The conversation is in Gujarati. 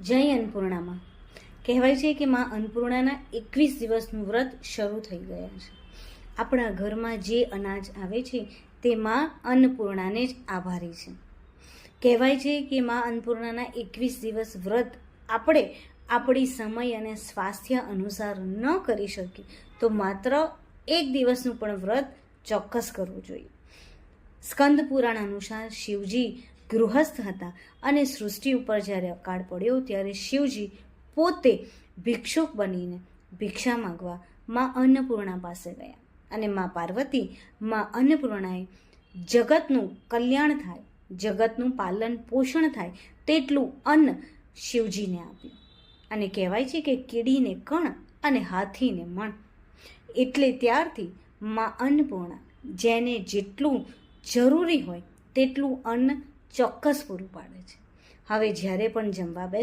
જય અન્નપૂર્ણામાં કહેવાય છે કે માં અન્નપૂર્ણાના 21 દિવસનું વ્રત શરૂ થઈ ગયા છે. આપણા ઘરમાં જે અનાજ આવે છે તે માં અન્નપૂર્ણાને જ આભારી છે. કહેવાય છે કે માં અન્નપૂર્ણાના 21 દિવસ વ્રત આપણે આપણી સમય અને સ્વાસ્થ્ય અનુસાર ન કરી શકીએ તો માત્ર એક દિવસનું પણ વ્રત ચોક્કસ કરવું જોઈએ. સ્કંદ પુરાણ અનુસાર શિવજી ગૃહસ્થ હતા અને સૃષ્ટિ ઉપર જ્યારે અકાળ પડ્યો ત્યારે શિવજી પોતે ભિક્ષુક બનીને ભિક્ષા માંગવા માં અન્નપૂર્ણા પાસે ગયા અને માં પાર્વતી માં અન્નપૂર્ણાએ જગતનું કલ્યાણ થાય, જગતનું પાલન પોષણ થાય તેટલું અન્ન શિવજીને આપ્યું. અને કહેવાય છે કે કીડીને કણ અને હાથીને મણ. એટલે ત્યારથી માં અન્નપૂર્ણા જેને જેટલું જરૂરી હોય તેટલું અન્ન ચોક્કસ પૂરું પાડે છે. હવે જ્યારે પણ જમવા બેસો